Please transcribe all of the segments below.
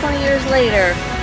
20 years later.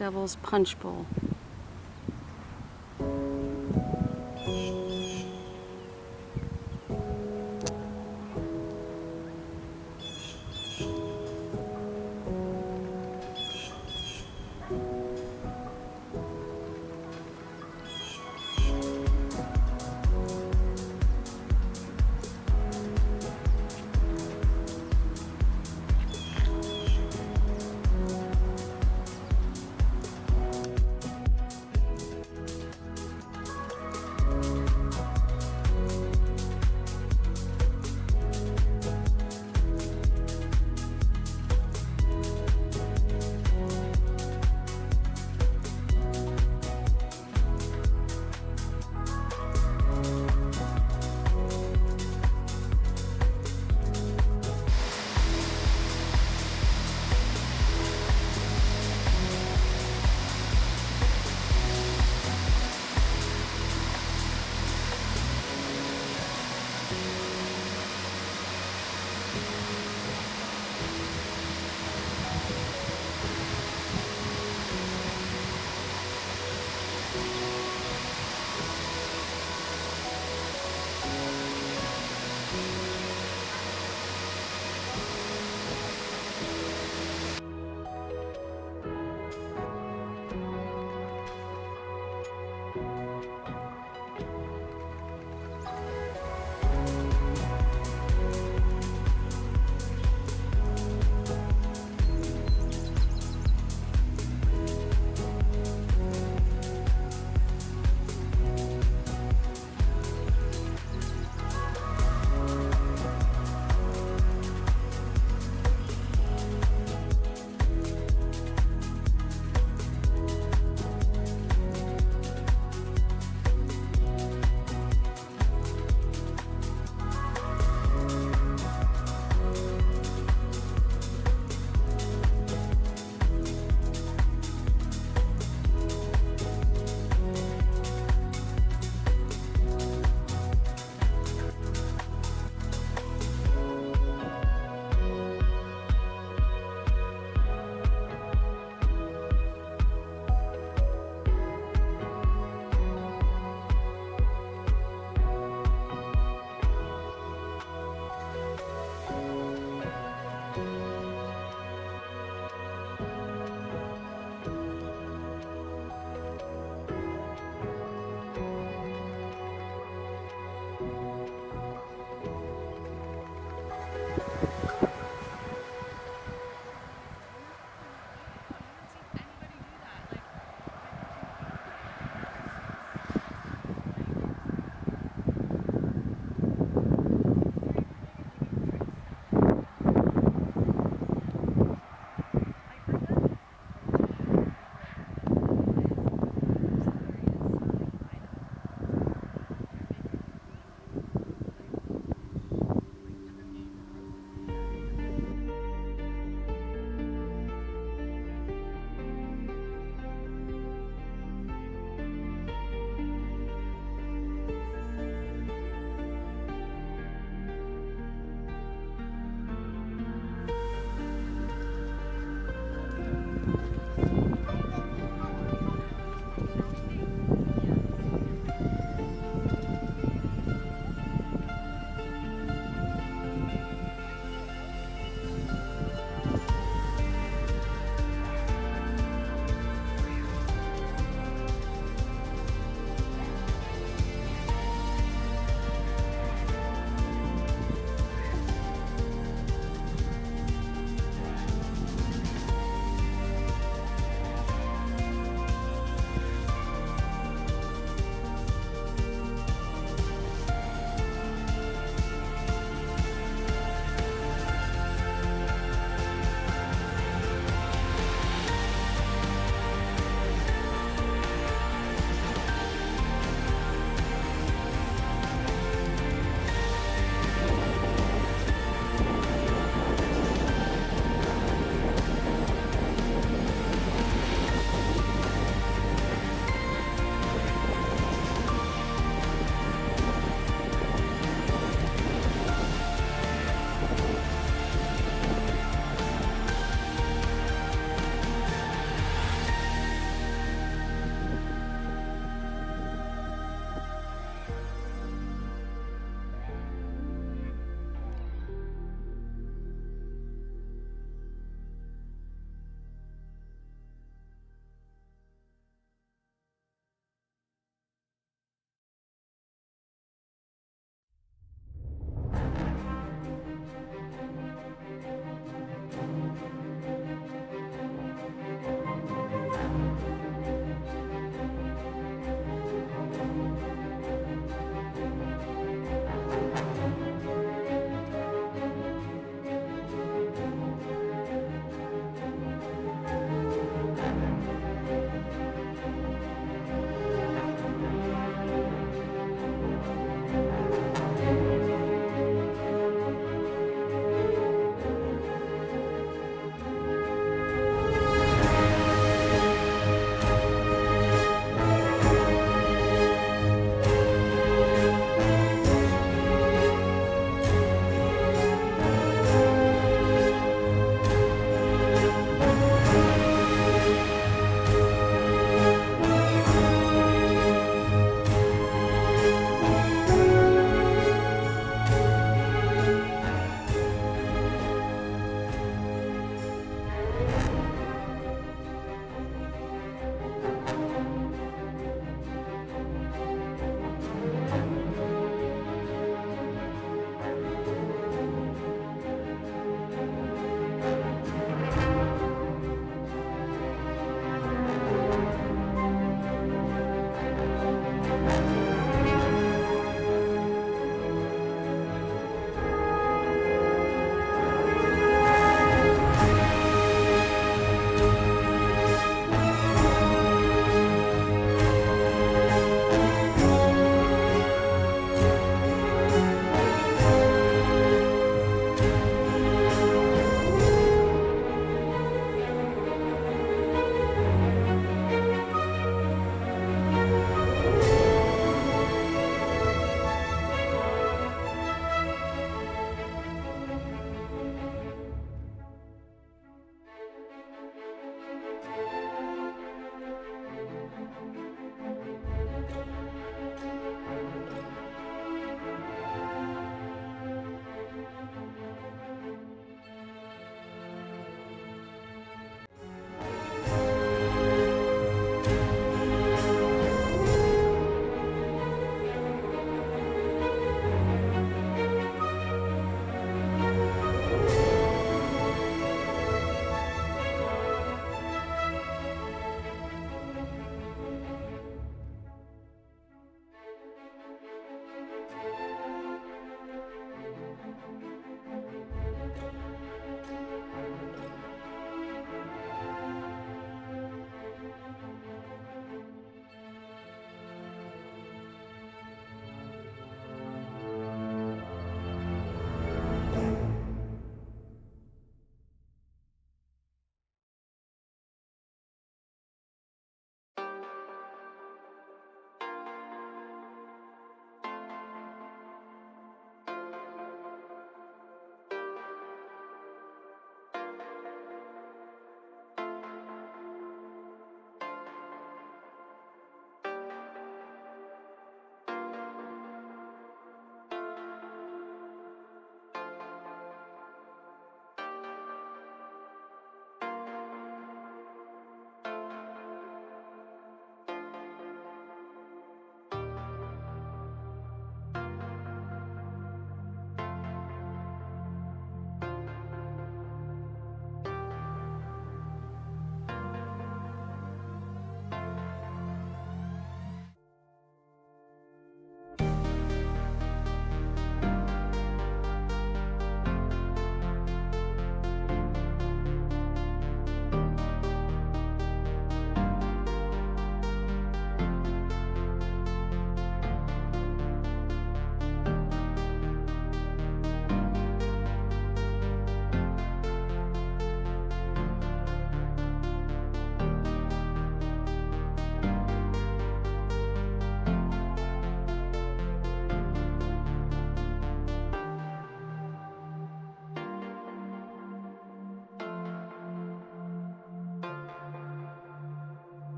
Devil's Punch Bowl.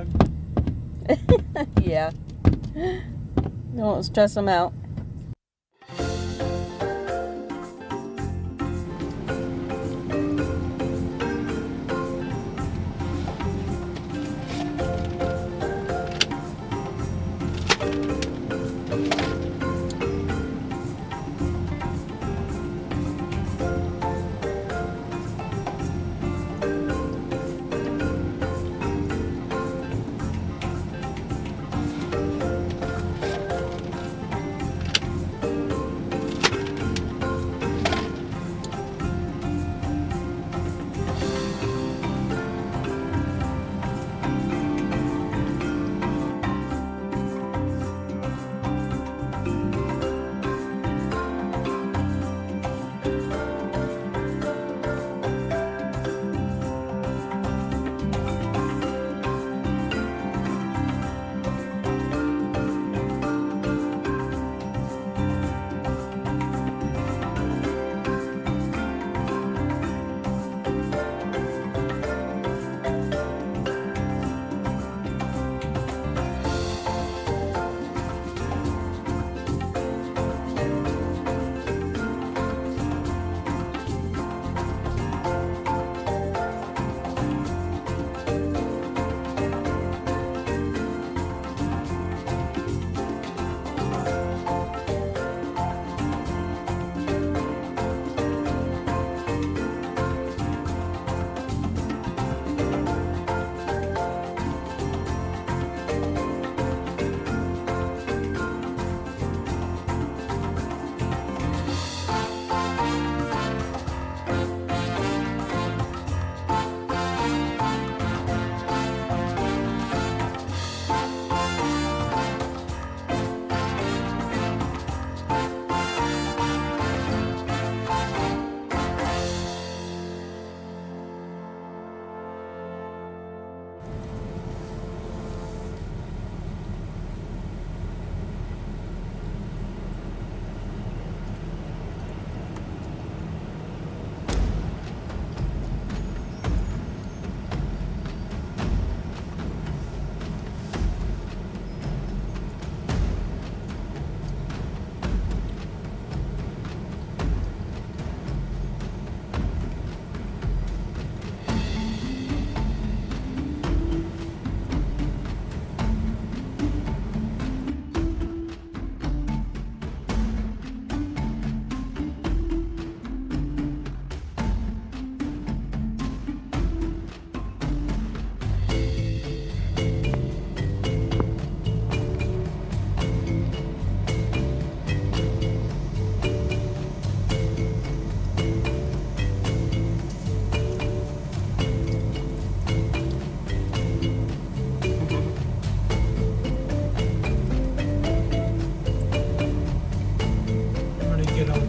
Doug? Yeah. Don't stress them out.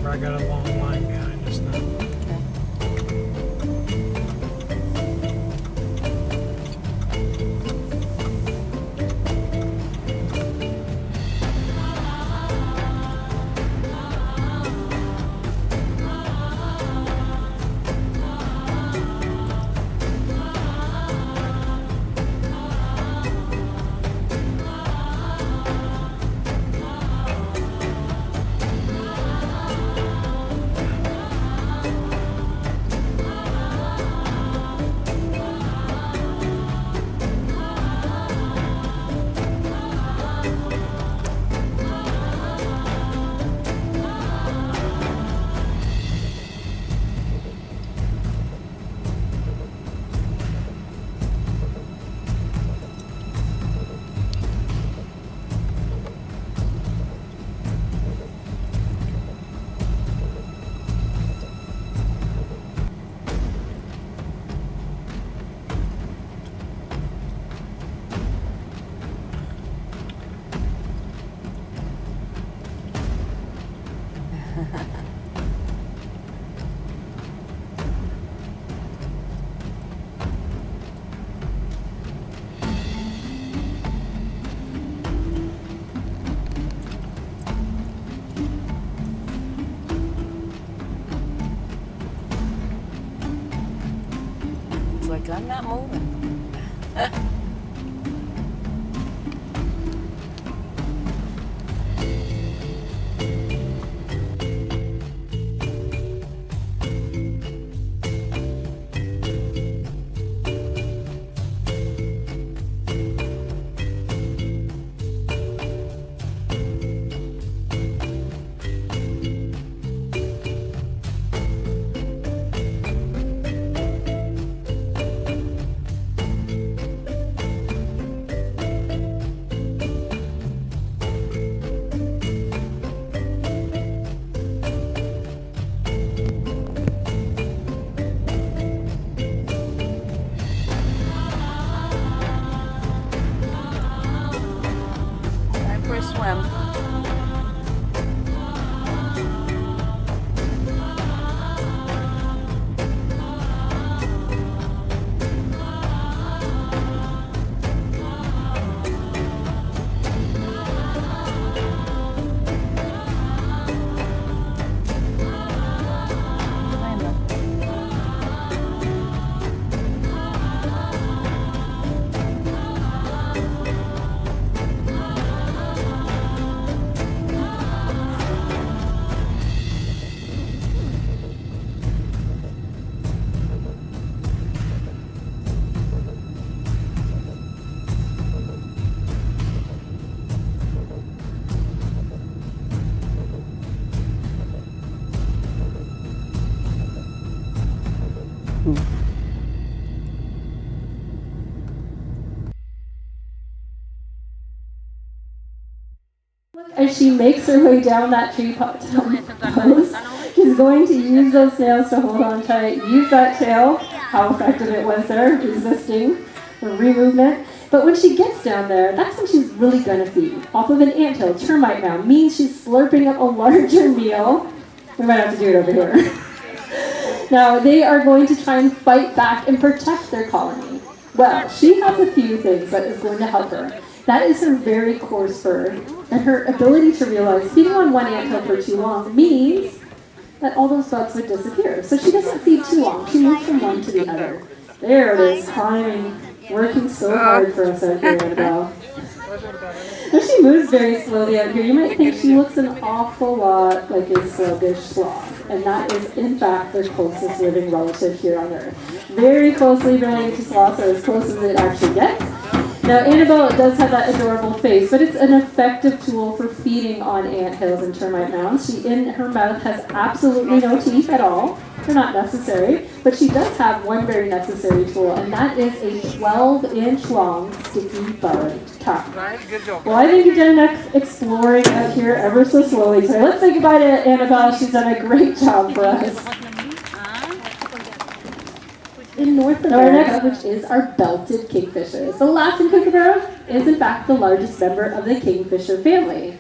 I got a long line behind us now. It's like I'm not moving. swim. As she makes her way down that tree post, she's going to use those snails to hold on tight, use that tail, how effective it was there, resisting the re-movement. But when she gets down there, that's when she's really going to feed. Off of an anthill, termite mound, means she's slurping up a larger meal. We might have to do it over here. Now, they are going to try and fight back and protect their colony. Well, she has a few things that is going to help her. That is her very coarse fur, and her ability to realize feeding on one anthill for too long means that all those bugs would disappear. So she doesn't feed too long. She moves from one to the other. There it is, climbing, working so hard for us out here, Annabelle. Now she moves very slowly out here. You might think she looks an awful lot like a sluggish sloth, and that is in fact their closest living relative here on Earth. Very closely related to sloths, or as close as it actually gets. Now, Annabelle does have that adorable face, but it's an effective tool for feeding on anthills and termite mounds. She, in her mouth, has absolutely no teeth at all. They're not necessary, but she does have one very necessary tool, and that is a 12-inch long sticky barbed tongue. Well, I think you've done enough exploring out here ever so slowly, so let's say goodbye to Annabelle. She's done a great job for us. In North America, which is our belted kingfishers. The laughing kookaburra is in fact the largest member of the kingfisher family.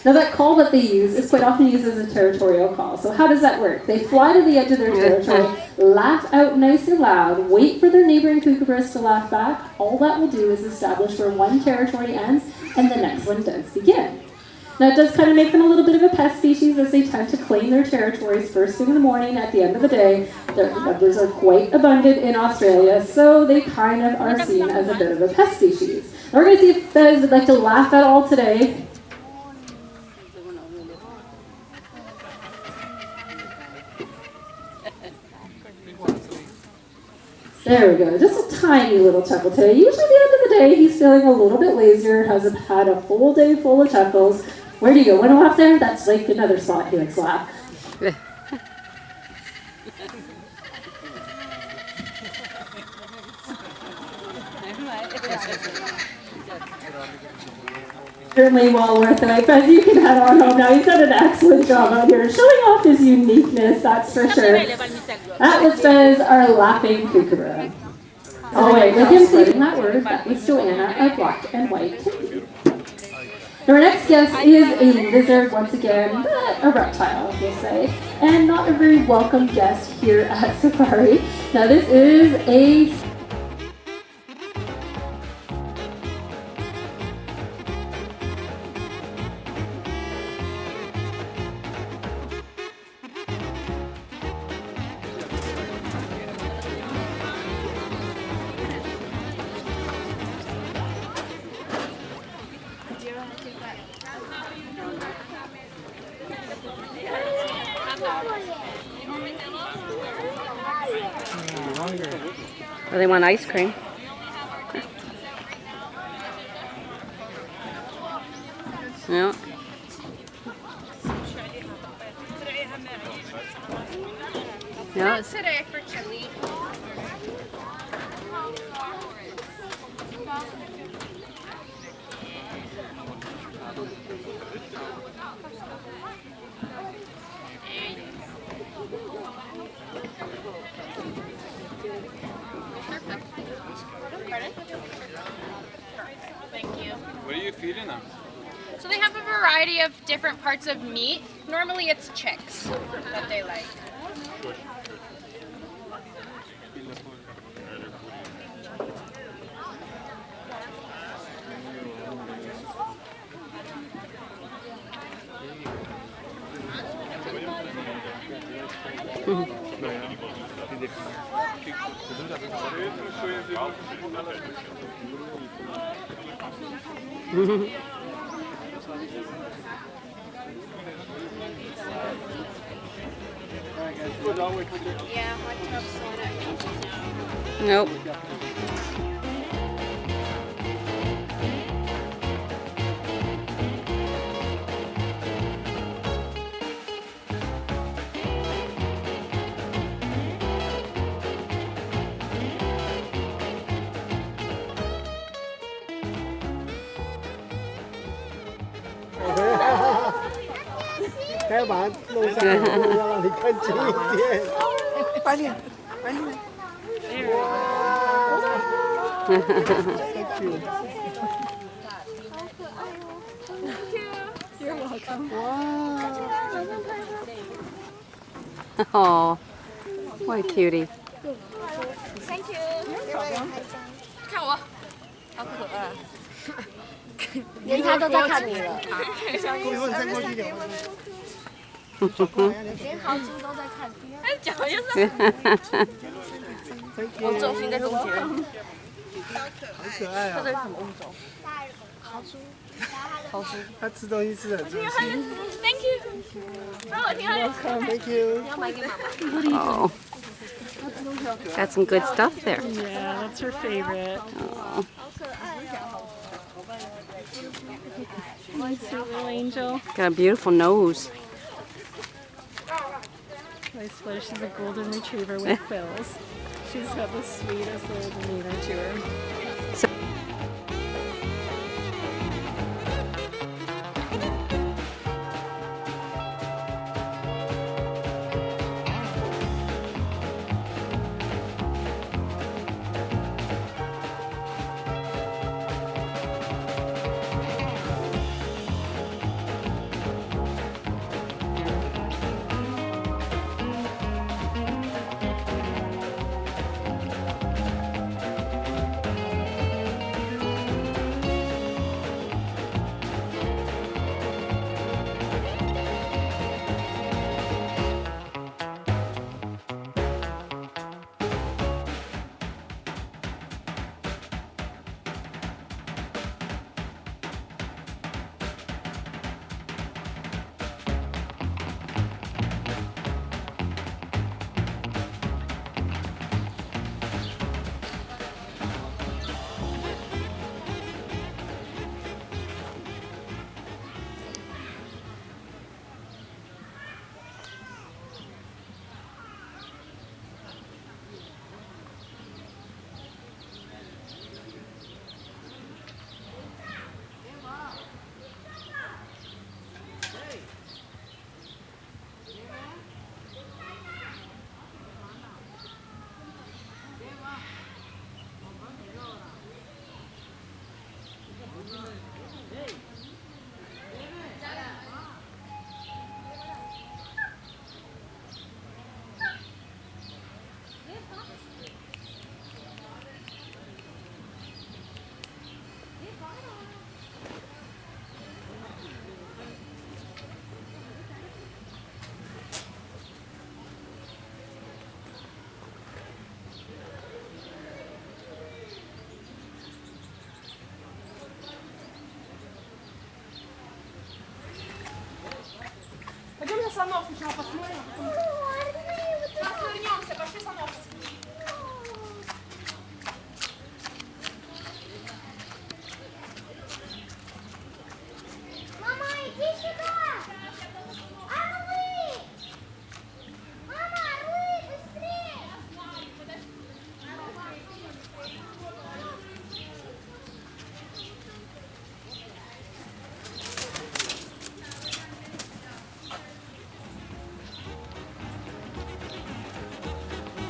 Now that call that they use is quite often used as a territorial call. So how does that work? They fly to the edge of their territory, laugh out nice and loud, wait for their neighboring kookaburras to laugh back. All that will do is establish where one territory ends and the next one does begin. Now it does kind of make them a little bit of a pest species, as they tend to claim their territories first thing in the morning. At the end of the day, their numbers are quite abundant in Australia, so they kind of are seen as a bit of a pest species. Now we're going to see if Fez would like to laugh at all today. There we go, just a tiny little chuckle today. Usually at the end of the day, he's feeling a little bit lazier, hasn't had a full day full of chuckles. Where do you go? When off there? That's like another spot he likes to laugh. Certainly well worth it. Fez, you can head on home now. He's done an excellent job out here, showing off his uniqueness, that's for sure. That was Fez, our laughing kookaburra. Oh wait, with him saying that word, that was Joanna, our black and white kitty. Now our next guest is a lizard once again, but a reptile, we'll say, and not a very welcome guest here at Safari. Now this is a Oh, they want ice cream. Yeah. Yeah. Today for chili. What are you feeding them? So they have a variety of different parts of meat. Normally it's chicks that they like. Yeah, hot tub sauna. Nope. Oh, what a cutie. 看我，连他都在看你了，连豪猪都在看你。哎，脚就是我重心在中间。好可爱啊！这是什么物种？豪猪。它吃东西吃的很专心。 ，Thank you。让我听他。 Thank you。你要买给妈妈。 Oh, got some good stuff there. Yeah, that's her favorite. Oh. My sweet little angel. Got a beautiful nose. I swear she's a golden retriever with quills. She's got the sweetest little demeanor to her.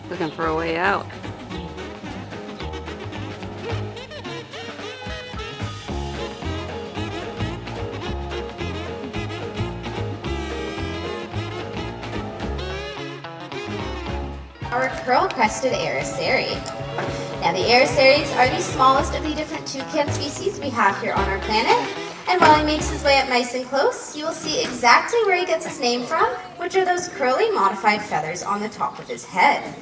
Looking for a way out. our curl-crested Araceri. Now the Araceris are the smallest of the different toucan species we have here on our planet, and while he makes his way up nice and close, you will see exactly where he gets his name from, which are those curly modified feathers on the top of his head.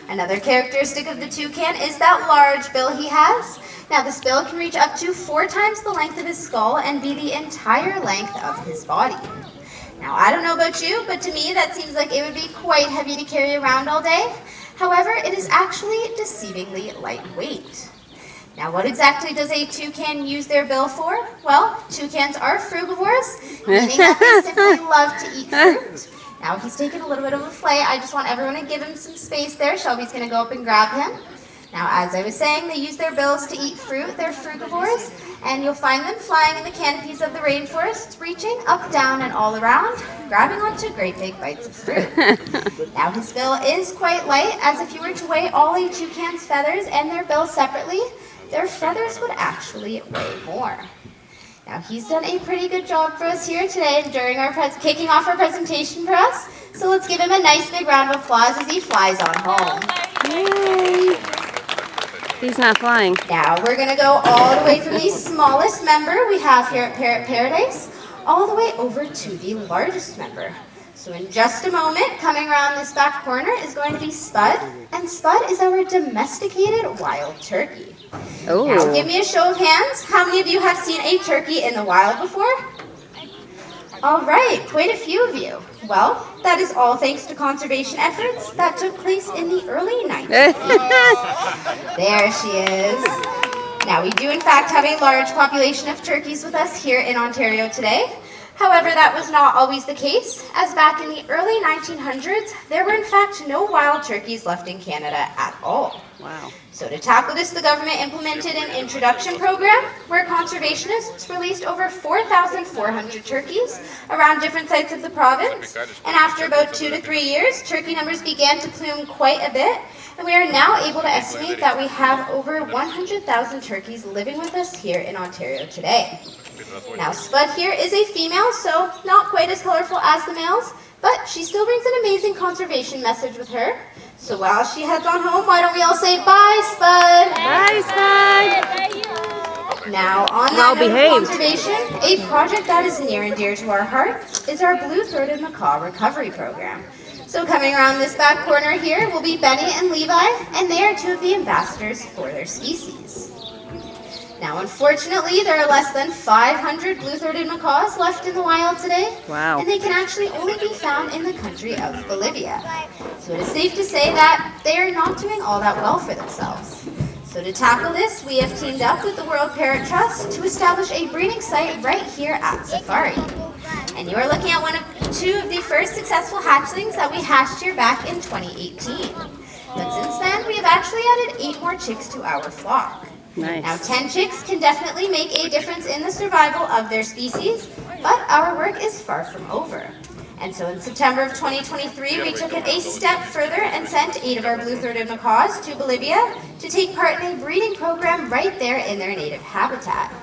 Another characteristic of the toucan is that large bill he has. Now this bill can reach up to 4 times the length of his skull and be the entire length of his body. Now I don't know about you, but to me that seems like it would be quite heavy to carry around all day. However, it is actually deceivingly lightweight. Now what exactly does a toucan use their bill for? Well, toucans are frugivores, meaning that they simply love to eat fruit. Now he's taking a little bit of a flight. I just want everyone to give him some space there. Shelby's going to go up and grab him. Now, as I was saying, they use their bills to eat fruit. They're frugivores, and you'll find them flying in the canopies of the rainforests, reaching up, down, and all around, grabbing onto great big bites of fruit. Now, his bill is quite light, as if you were to weigh all a toucan's feathers and their bill separately, their feathers would actually weigh more. Now, he's done a pretty good job for us here today during our kicking off our presentation for us. So let's give him a nice big round of applause as he flies on home. Yay! He's not flying. Now, we're going to go all the way from the smallest member we have here at Parrot Paradise, all the way over to the largest member. So in just a moment, coming around this back corner is going to be Spud, and Spud is our domesticated wild turkey. Oh. Now, give me a show of hands. How many of you have seen a turkey in the wild before? All right, quite a few of you. Well, that is all thanks to conservation efforts that took place in the early 1980s. There she is. Now, we do in fact have a large population of turkeys with us here in Ontario today. However, that was not always the case, as back in the early 1900s, there were in fact no wild turkeys left in Canada at all. Wow. So to tackle this, the government implemented an introduction program where conservationists released over 4,400 turkeys around different sites of the province. And after about 2 to 3 years, turkey numbers began to plume quite a bit. And we are now able to estimate that we have over 100,000 turkeys living with us here in Ontario today. Now, Spud here is a female, so not quite as colorful as the males, but she still brings an amazing conservation message with her. So while she heads on home, why don't we all say bye, Spud? Bye, Spud. Now, on that note of conservation, a project that is near and dear to our hearts is our blue-throated macaw recovery program. So coming around this back corner here will be Benny and Levi, and they are 2 of the ambassadors for their species. Now, unfortunately, there are less than 500 blue-throated macaws left in the wild today. Wow. And they can actually only be found in the country of Bolivia. So it is safe to say that they are not doing all that well for themselves. So to tackle this, we have teamed up with the World Parrot Trust to establish a breeding site right here at Safari. And you are looking at 2 of the first successful hatchlings that we hatched here back in 2018. But since then, we have actually added 8 more chicks to our flock. Nice. Now, 10 chicks can definitely make a difference in the survival of their species, but our work is far from over. And so in September of 2023, we took it a step further and sent 8 of our blue-throated macaws to Bolivia to take part in a breeding program right there in their native habitat.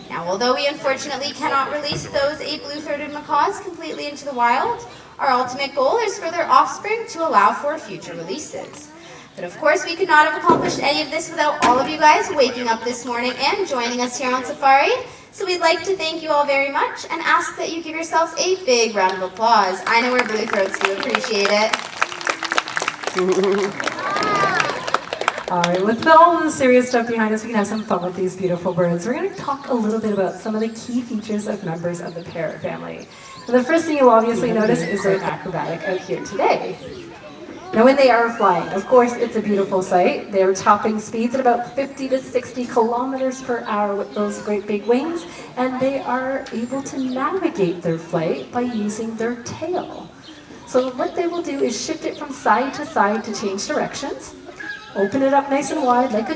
Now, although we unfortunately cannot release those 8 blue-throated macaws completely into the wild, our ultimate goal is for their offspring to allow for future releases. But of course, we could not have accomplished any of this without all of you guys waking up this morning and joining us here on Safari. So we'd like to thank you all very much and ask that you give yourselves a big round of applause. I know our blue throats do appreciate it. All right, with all the serious stuff behind us, we can have some fun with these beautiful birds. We're going to talk a little bit about some of the key features of members of the parrot family. And the first thing you'll obviously notice is their acrobatic out here today. Now, when they are flying, of course, it's a beautiful sight. They're topping speeds at about 50 to 60 kilometers per hour with those great big wings, and they are able to navigate their flight by using their tail. So what they will do is shift it from side to change directions, open it up nice and wide, like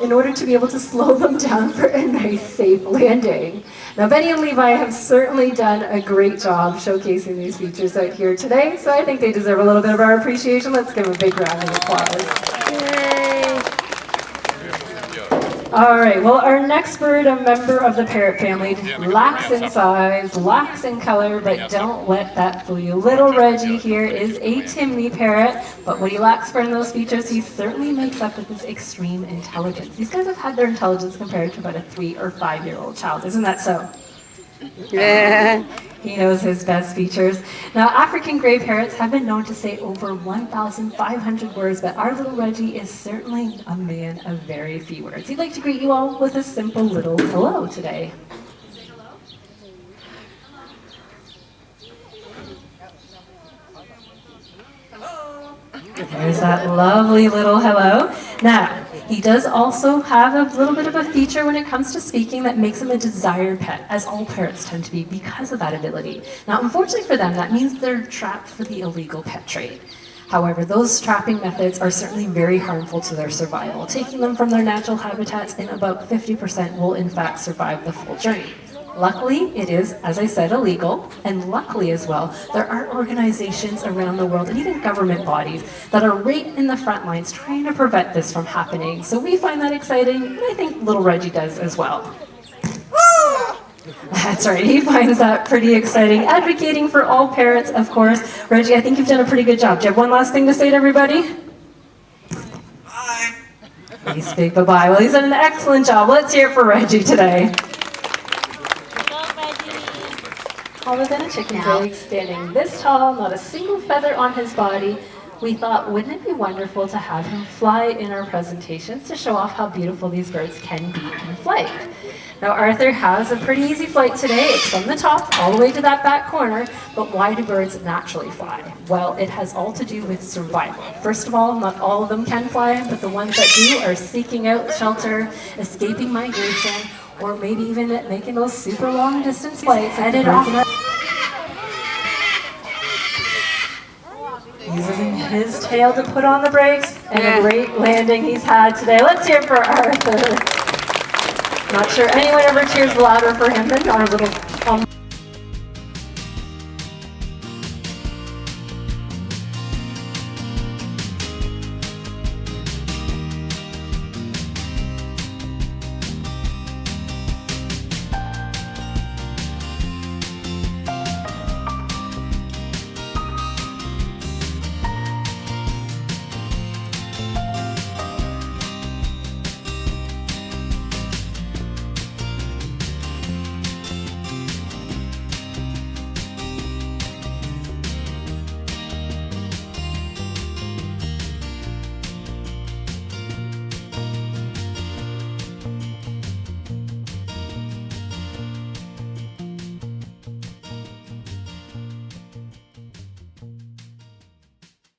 in order to be able to slow them down for a nice, safe landing. Now, Benny and Levi have certainly done a great job showcasing these features out here today, so I think they deserve a little bit of our appreciation. Let's give them a big round of applause. Yay! All right, well, our next bird, a member of the parrot family, lacks in size, lacks in color, but don't let that fool you. Little Reggie here is a Timney parrot, but what he lacks for in those features, he certainly makes up with his extreme intelligence. These guys have had their intelligence compared to about a 3 or 5-year-old child. Isn't that so? Yeah. He knows his best features. Now, African gray parrots have been known to say over 1,500 words, but our little Reggie is certainly a man of very few words. He'd like to greet you all with a simple little hello today. There's that lovely little hello. Now, he does also have a little bit of a feature when it comes to speaking that makes him a desired pet, as all parrots tend to be because of that ability. Now, unfortunately for them, that means they're trapped for the illegal pet trade. However, those trapping methods are certainly very harmful to their survival. Taking them from their natural habitats, and about 50% will in fact survive the full journey. Luckily, it is, as I said, illegal, and luckily as well, there are organizations around the world and even government bodies that are right in the front lines trying to prevent this from happening. So we find that exciting, and I think little Reggie does as well. That's right, he finds that pretty exciting. Advocating for all parrots, of course. Reggie, I think you've done a pretty good job. Do you have one last thing to say to everybody? Bye. He's big bye-bye. Well, he's done an excellent job. Let's hear it for Reggie today. Taller than a chicken's egg, standing this tall, not a single feather on his body. We thought, wouldn't it be wonderful to have him fly in our presentations to show off how beautiful these birds can be in flight. Now, Arthur has a pretty easy flight today. It's from the top all the way to that back corner, but why do birds naturally fly? Well, it has all to do with survival. First of all, not all of them can fly, but the ones that do are seeking out shelter, escaping migration, or maybe even making those super long distance flights headed off. Using his tail to put on the brakes, and a great landing he's had today. Let's hear it for Arthur. Not sure anyone ever cheers louder for him than our little